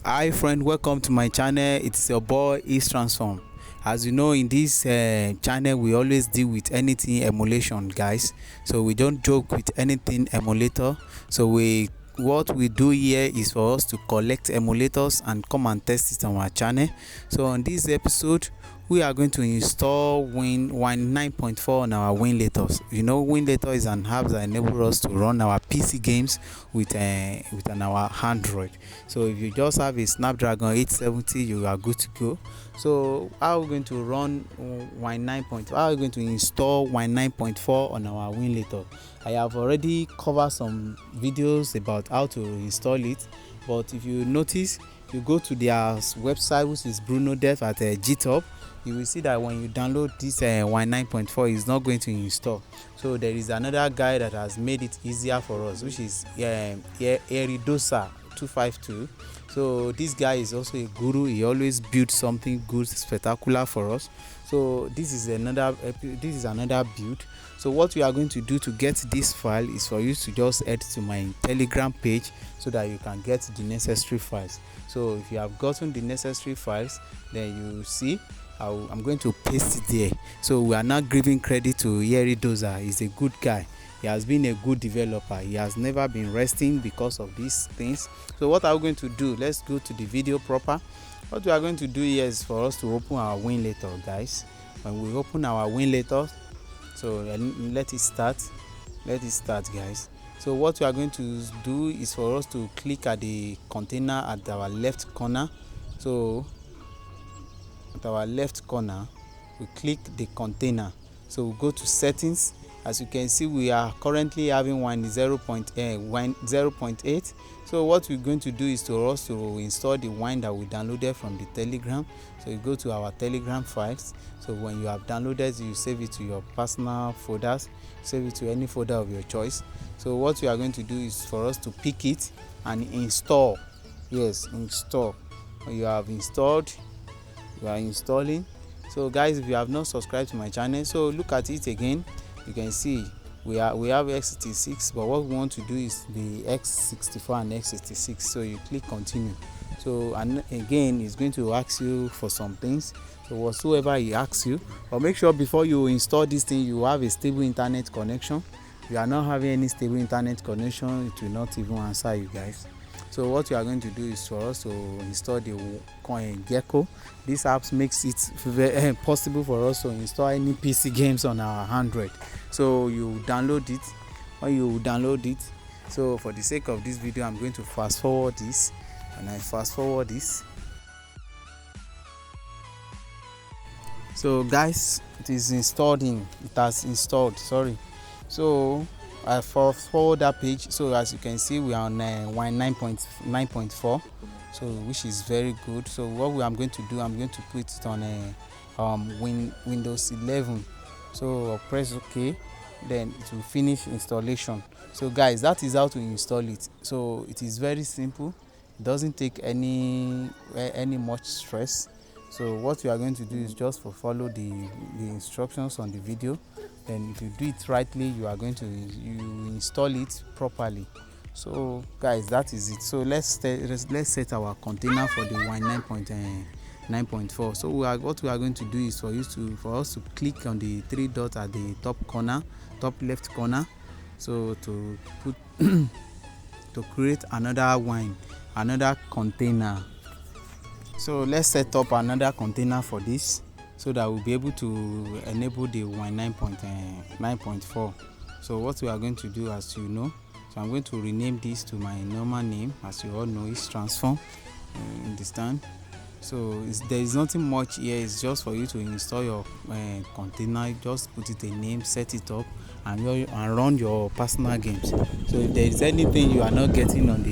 Hi friend, welcome to my channel. It's your boy Is Transform. As you know, in this channel we always deal with anything emulation, guys. So we don't joke with anything emulator. So what we do here is for us to collect emulators and come and test it on our channel. So on this episode we are going to install Win 9.4 on our Winlators. You know, Winlator is an app that enables us to run our PC games with our Android. So if you just have a Snapdragon 870, you are good to go. So how are we going to run Win 9.4? How are we going to install Win 9.4 on our Winlator? I have already covered some videos about how to install it, but if you notice, you go to their website, which is Bruno Dev at GitHub, you will see that when you download this Win 9.4, it's not going to install. So there is another guy that has made it easier for us, which is airidosas 252. So this guy is also a guru. He always builds something good, spectacular for us. So this is another build. So what we are going to do to get this file is for you to just head to my Telegram page so that you can get the necessary files. So if you have gotten the necessary files, then you see I'm going to paste it there. So we are not giving credit to airidosas. He's a good guy. He has been a good developer. He has never been resting because of these things. So what are we going to do? Let's go to the video proper. What we are going to do here is for us to open our Winlator, guys. When we open our Winlator, so let it start, guys. So what we are going to do is for us to click at the container at our left corner. So at our left corner we click the container. So we go to settings. As you can see, we are currently having Win 0.8. So what we're going to do is to also install the Win that we downloaded from the Telegram. So you go to our Telegram files. So when you have downloaded, you save it to your personal folders, save it to any folder of your choice. So what we are going to do is for us to pick it and install. Yes, install. When you have installed, you are installing. So guys, if you have not subscribed to my channel, so look at it again. You can see we have x86, but what we want to do is the x64 and x86. So you click continue. So and again, it's going to ask you for some things. So whatsoever he asks you, but make sure before you install this thing you have a stable internet connection. If you are not having any stable internet connection, it will not even answer you, guys. So what we are going to do is for us to install the Gecko. This app makes it very possible for us to install any PC games on our Android. So you download it. When you download it, so for the sake of this video, I'm going to fast forward this. And I fast forward this. So guys, it is installed in. It has installed. Sorry. So I fast forward that page. So as you can see, we are on Win 9.4. So which is very good. So what I'm going to do, I'm going to put it on Windows 11. So I'll press OK, then it will finish installation. So guys, that is how to install it. So it is very simple. It doesn't take any much stress. So what you are going to do is just follow the instructions on the video. Then if you do it rightly, you are going to install it properly. So guys, that is it. So let's set our container for the Win 9.4. So what we are going to do is for us to click on the three dots at the top left corner. So to put to create another Win, another container. So let's set up another container for this, so that we'll be able to enable the Win 9.4. So what we are going to do, as you know, so I'm going to rename this to my normal name. As you all know, it's Transform. Understand? So there is nothing much here. It's just for you to install your container. Just put it a name, set it up, and run your personal games. So if there is anything you are not getting on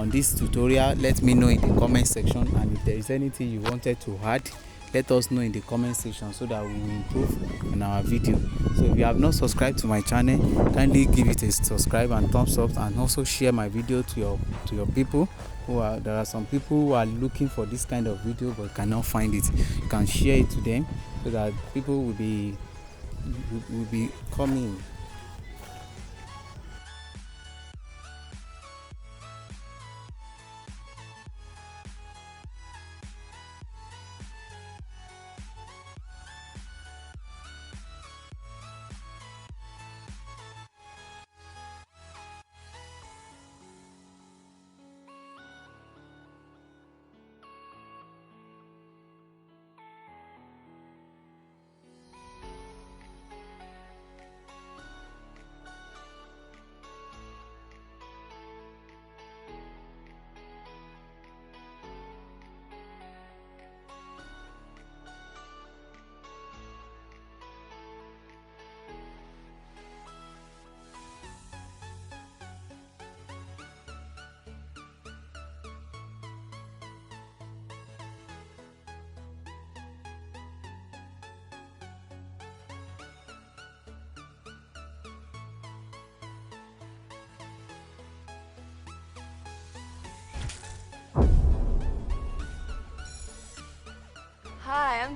this tutorial, let me know in the comment section. And if there is anything you wanted to add, let us know in the comment section so that we will improve on our video. So if you have not subscribed to my channel, kindly give it a subscribe and thumbs up, and also share my video to your people there are some people who are looking for this kind of video but cannot find it. You can share it to them so that people will be coming.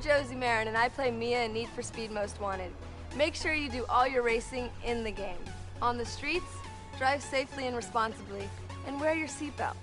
Josie Marin, and I play Mia in Need for Speed Most Wanted. Make sure you do all your racing in the game. On the streets, drive safely and responsibly, and wear your seatbelt.